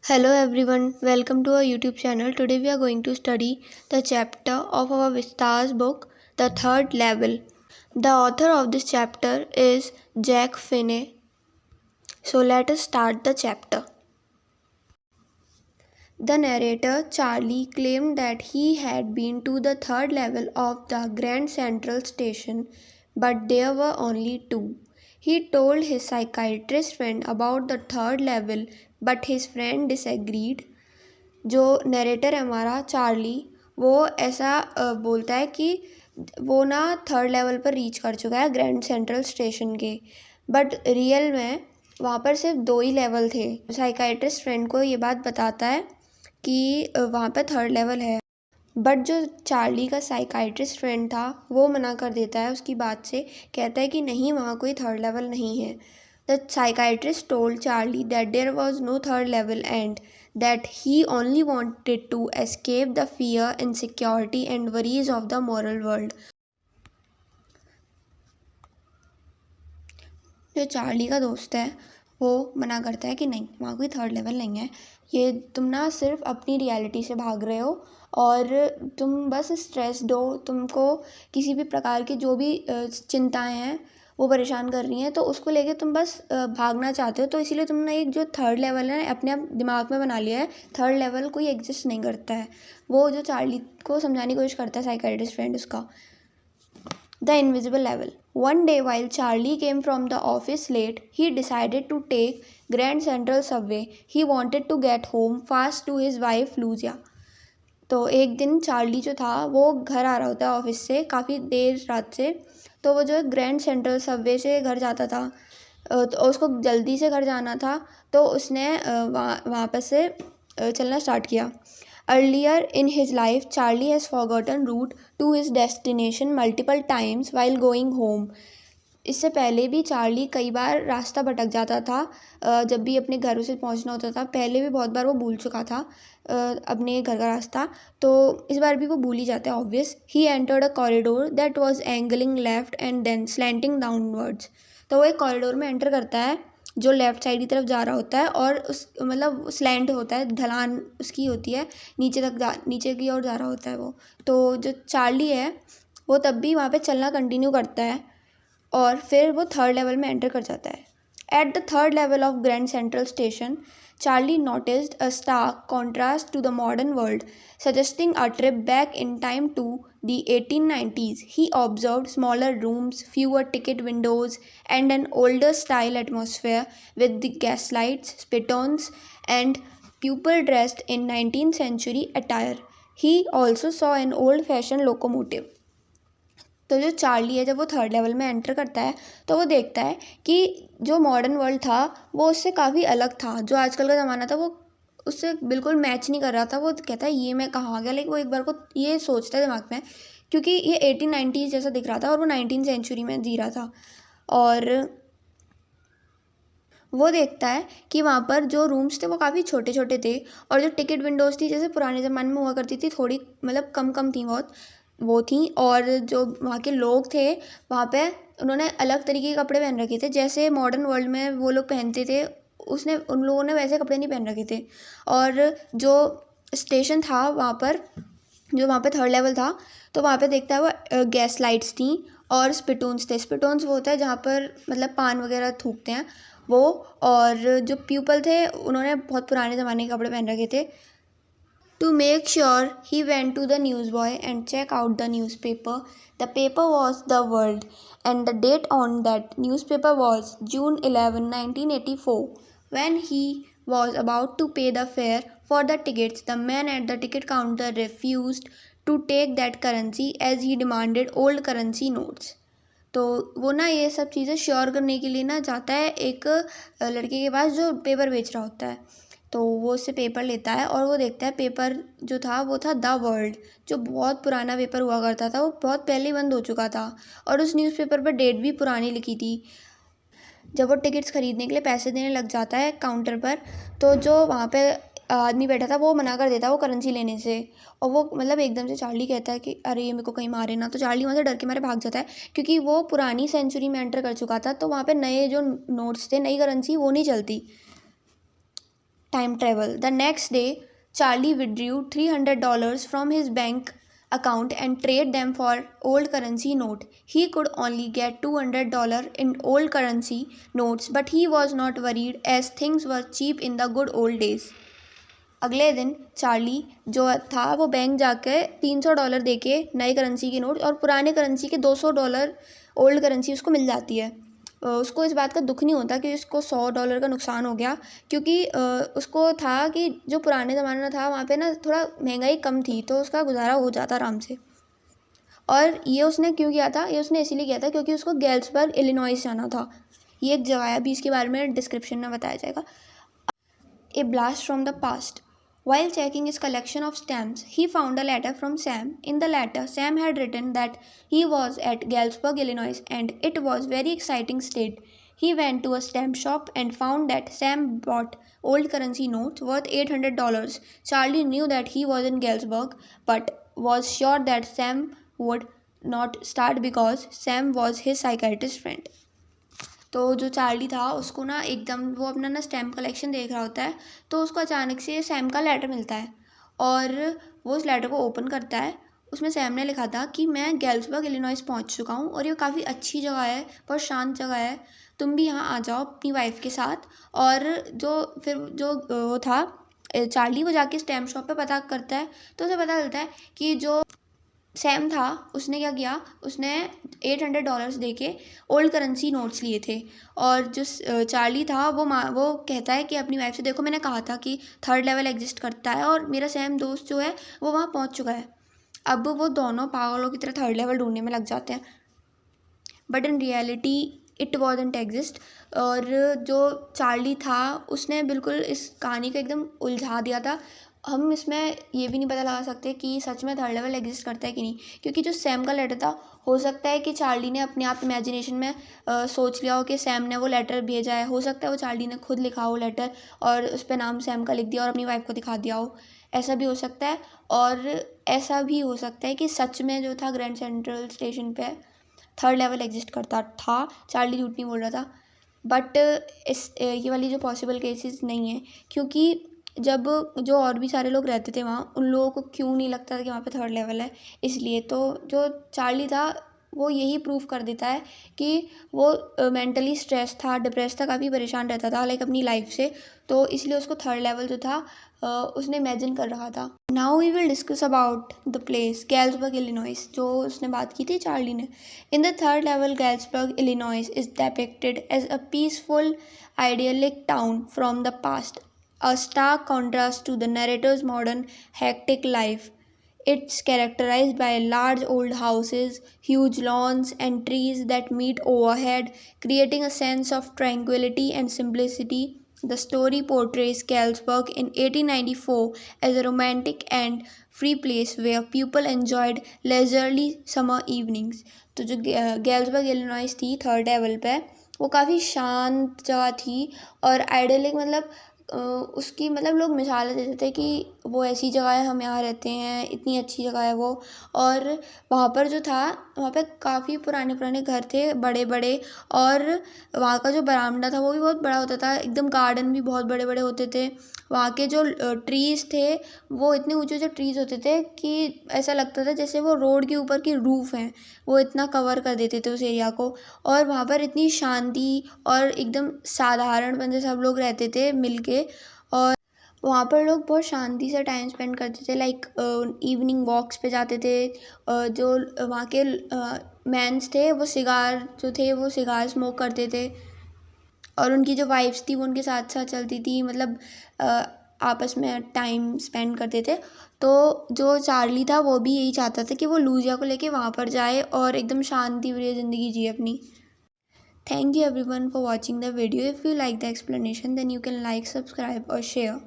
Hello everyone, welcome to our YouTube channel. Today we are going to study the chapter of our Vistas book, The Third Level. The author of this chapter is Jack Finney. So let us start the chapter. The narrator, Charlie, claimed that he had been to the third level of the Grand Central Station, but there were only two. He told his psychiatrist friend about the third level, but his friend disagreed. जो narrator है हमारा Charlie, वो ऐसा बोलता है कि वो ना थर्ड लेवल पर रीच कर चुका है ग्रैंड सेंट्रल स्टेशन के, बट रियल में वहाँ पर सिर्फ 2 ही लेवल थे। साइकाइट्रिस्ट फ्रेंड को ये बात बताता है कि वहाँ पर थर्ड लेवल है, बट जो चार्ली का साइकाइट्रिस्ट फ्रेंड था वो मना कर देता है उसकी बात से, कहता है कि नहीं, वहाँ कोई थर्ड लेवल नहीं है। The psychiatrist told Charlie that there was no third level and that he only wanted to escape the fear, insecurity and worries of the moral world. जो चार्ली का दोस्त है वो मना करता है कि नहीं, वहाँ कोई थर्ड लेवल नहीं है, ये तुम ना सिर्फ अपनी रियलिटी से भाग रहे हो और तुम बस स्ट्रेस्ड हो, तुमको किसी भी प्रकार की जो भी चिंताएं हैं वो परेशान कर रही हैं, तो उसको लेके तुम बस भागना चाहते हो, तो इसीलिए तुमने एक जो थर्ड लेवल है अपने आप दिमाग में बना लिया है। थर्ड लेवल कोई एग्जिस्ट नहीं करता है। वो जो चार्ली को समझाने की कोशिश करता है साइकाइट्रिस्ट फ्रेंड उसका। The invisible level. One day while Charlie came from the office late, he decided to take Grand Central subway. He wanted to get home fast to his wife Lucia. तो एक दिन Charlie जो था वो घर आ रहा होता है ऑफिस से काफ़ी देर रात से, तो वो जो ग्रैंड सेंट्रल सबवे से घर जाता था, तो उसको जल्दी से घर जाना था, तो उसने वहाँ पर से चलना स्टार्ट किया। Earlier in his life, Charlie has forgotten route to his destination multiple times while going home. इससे पहले भी चार्ली कई बार रास्ता भटक जाता था, जब भी अपने घर से पहुंचना होता था। पहले भी बहुत बार वो भूल चुका था अपने घर का रास्ता, तो इस बार भी वो भूल ही जाता है obvious. He entered a corridor that was angling left and then slanting downwards. तो वो एक कॉरिडोर में एंटर करता है जो लेफ़्ट साइड की तरफ जा रहा होता है, और उस मतलब स्लैंट होता है, ढलान उसकी होती है, नीचे की ओर जा रहा होता है वो। तो जो चार्ली है वो तब भी वहाँ पे चलना कंटिन्यू करता है और फिर वो थर्ड लेवल में एंटर कर जाता है. At the third level of grand central station, Charlie noticed a stark contrast to the modern world, suggesting a trip back in time to the 1890s. He observed smaller rooms, fewer ticket windows, and an older style atmosphere with the gaslights, spittoons, and people dressed in 19th century attire. He also saw an old fashioned locomotive. तो जो Charlie है जब वो third level में enter करता है तो वो देखता है कि जो मॉडर्न वर्ल्ड था वो उससे काफ़ी अलग था। जो आजकल का ज़माना था वो उससे बिल्कुल मैच नहीं कर रहा था। वो कहता है ये मैं कहाँ आ गया, लेकिन वो एक बार को ये सोचता है दिमाग में, क्योंकि ये 1890s जैसा दिख रहा था और वो 19th सेंचुरी में जी रहा था। और वो देखता है कि वहाँ पर जो रूम्स थे वो काफ़ी छोटे छोटे थे, और जो टिकट विंडोज़ थी जैसे पुराने ज़माने में हुआ करती थी, थोड़ी मतलब कम थी बहुत, वो थी। और जो वहाँ के लोग थे वहाँ पे उन्होंने अलग तरीके के कपड़े पहन रखे थे, जैसे मॉडर्न वर्ल्ड में वो लोग पहनते थे, उन लोगों ने वैसे कपड़े नहीं पहन रखे थे। और जो स्टेशन था वहाँ पर, जो वहाँ पे थर्ड लेवल था, तो वहाँ पे देखता है वो गैस लाइट्स थी और स्पिटून्स थे। स्पिटून्स वो होता है जहाँ पर मतलब पान वगैरह थूकते हैं वो। और जो पीपल थे उन्होंने बहुत पुराने ज़माने के कपड़े पहन रखे थे। To make sure, he went to the newsboy and checked out the newspaper. The paper was The World, and the date on that newspaper was June 11, 1984. When he was about to pay the fare for the tickets, the man at the ticket counter refused to take that currency as he demanded old currency notes. तो वो ना ये सब चीज़ें sure करने के लिए ना जाता है एक लड़के के पास जो पेपर बेच रहा होता है। तो वो उससे पेपर लेता है और वो देखता है पेपर जो था वो था द वर्ल्ड, जो बहुत पुराना पेपर हुआ करता था, वो बहुत पहले ही बंद हो चुका था, और उस न्यूज़पेपर पर डेट भी पुरानी लिखी थी। जब वो टिकट्स ख़रीदने के लिए पैसे देने लग जाता है काउंटर पर, तो जो वहाँ पे आदमी बैठा था वो मना कर देता है वो करेंसी लेने से। और वो मतलब एकदम से चार्ली कहता है कि अरे ये मेरे को कहीं मारे ना, तो चार्ली वहाँ से डर के मारे भाग जाता है, क्योंकि वो पुरानी सेंचुरी में एंटर कर चुका था, तो वहाँ पे नए जो नोट्स थे, नई करेंसी वो नहीं चलती। Time travel. The next day, Charlie withdrew $300 from his bank account and traded them for old currency note. He could only get $200 in old currency notes, but he was not worried as things were cheap in the good old days. अगले दिन Charlie जो था वो bank जाके $300 दे के नए currency के note और पुराने करेंसी के $200 ओल्ड करेंसी उसको मिल जाती है। उसको इस बात का दुख नहीं होता कि उसको $100 का नुकसान हो गया, क्योंकि उसको था कि जो पुराने ज़माने में था वहाँ पे ना थोड़ा महंगाई कम थी, तो उसका गुजारा हो जाता आराम से। और ये उसने क्यों किया था? ये उसने इसीलिए किया था क्योंकि उसको गैल्सबर्ग इलिनॉइस जाना था। ये एक जगह है, अभी इसके बारे में डिस्क्रिप्शन में बताया जाएगा। A blast from the past. While checking his collection of stamps, he found a letter from Sam. In the letter, Sam had written that he was at Galesburg, Illinois, and it was very exciting state. He went to a stamp shop and found that Sam bought old currency notes worth $800. Charlie knew that he was in Galesburg, but was sure that Sam would not start because Sam was his psychiatrist friend. तो जो Charlie था उसको ना एकदम वो अपना ना stamp collection देख रहा होता है, तो उसको अचानक से सैम का लेटर मिलता है और वो उस लेटर को ओपन करता है। उसमें सैम ने लिखा था कि मैं गैल्सबर्ग इलिनॉइस पहुंच चुका हूं और ये काफ़ी अच्छी जगह है, बहुत शांत जगह है, तुम भी यहाँ आ जाओ अपनी वाइफ के साथ। और जो वो था चार्ली, वो जाके स्टैम्प शॉप पे पता करता है, तो उसे पता चलता है कि जो सैम था उसने क्या किया, उसने $800 दे के ओल्ड करेंसी नोट्स लिए थे। और जो चार्ली था वो कहता है कि अपनी वाइफ से, देखो मैंने कहा था कि थर्ड लेवल एग्जिस्ट करता है और मेरा सैम दोस्त जो है वो वहाँ पहुँच चुका है। अब वो दोनों पागलों की तरह थर्ड लेवल ढूंढने में लग जाते हैं, but in reality it wasn't exist. और जो चार्ली था उसने बिल्कुल इस कहानी को एकदम उलझा दिया था। हम इसमें ये भी नहीं पता लगा सकते कि सच में थर्ड लेवल एग्जिस्ट करता है कि नहीं, क्योंकि जो सैम का लेटर था, हो सकता है कि चार्ली ने अपने आप इमेजिनेशन में सोच लिया हो कि सैम ने वो लेटर भेजा है, हो सकता है वो चार्ली ने खुद लिखा हो लेटर और उस पर नाम सैम का लिख दिया और अपनी वाइफ को दिखा दिया हो, ऐसा भी हो सकता है। और ऐसा भी हो सकता है कि सच में जो था ग्रैंड सेंट्रल स्टेशन पे थर्ड लेवल एग्जिस्ट करता था, चार्ली झूठ नहीं बोल रहा था। बट ये वाली जो पॉसिबल केसेस नहीं है, क्योंकि जब जो और भी सारे लोग रहते थे वहाँ, उन लोगों को क्यों नहीं लगता था कि वहाँ पे थर्ड लेवल है, इसलिए। तो जो चार्ली था वो यही प्रूव कर देता है कि वो मेंटली स्ट्रेस था, डिप्रेस था, काफ़ी परेशान रहता था लाइक अपनी लाइफ से, तो इसलिए उसको थर्ड लेवल जो था उसने इमेजिन कर रहा था। Now we will discuss about the place Galesburg Illinois, जो उसने बात की थी चार्ली ने। In the third level Galesburg Illinois is depicted as a peaceful idyllic town from the past, a stark contrast to the narrator's modern hectic life. It's characterized by large old houses, huge lawns, and trees that meet overhead, creating a sense of tranquility and simplicity. The story portrays Galesburg in 1894 as a romantic and free place where people enjoyed leisurely summer evenings. तो जो गैल्सबर्ग Illinois थी third level पे, वो काफ़ी शांत जगह थी और आइडियलिक, मतलब उसकी मतलब लोग मिसाल देते थे कि वो ऐसी जगह है, हम यहाँ रहते हैं, इतनी अच्छी जगह है वो। और वहाँ पर जो था, वहाँ पे काफ़ी पुराने पुराने घर थे, बड़े बड़े, और वहाँ का जो बरामदा था वो भी बहुत बड़ा होता था, एकदम गार्डन भी बहुत बड़े बड़े होते थे। वहाँ के जो ट्रीज़ थे वो इतने ऊंचे ऊंचे ट्रीज़ होते थे कि ऐसा लगता था जैसे वो रोड के ऊपर की रूफ़ हैं, वो इतना कवर कर देते थे उस एरिया को। और वहाँ पर इतनी शांति और एकदम साधारण बंदे सब लोग रहते थे मिलके, और वहाँ पर लोग बहुत शांति से टाइम स्पेंड करते थे, लाइक इवनिंग वॉक्स पे जाते थे। जो वहाँ के मैंस थे वो सिगार स्मोक करते थे, और उनकी जो वाइफ्स थी वो उनके साथ साथ चलती थी, मतलब आपस में टाइम स्पेंड करते थे। तो जो चार्ली था वो भी यही चाहता था कि वो लूजिया को लेके वहाँ पर जाए और एकदम शांति प्रिय ज़िंदगी जिए अपनी। Thank you everyone for watching the video. If you like the explanation, then you can like, subscribe or share.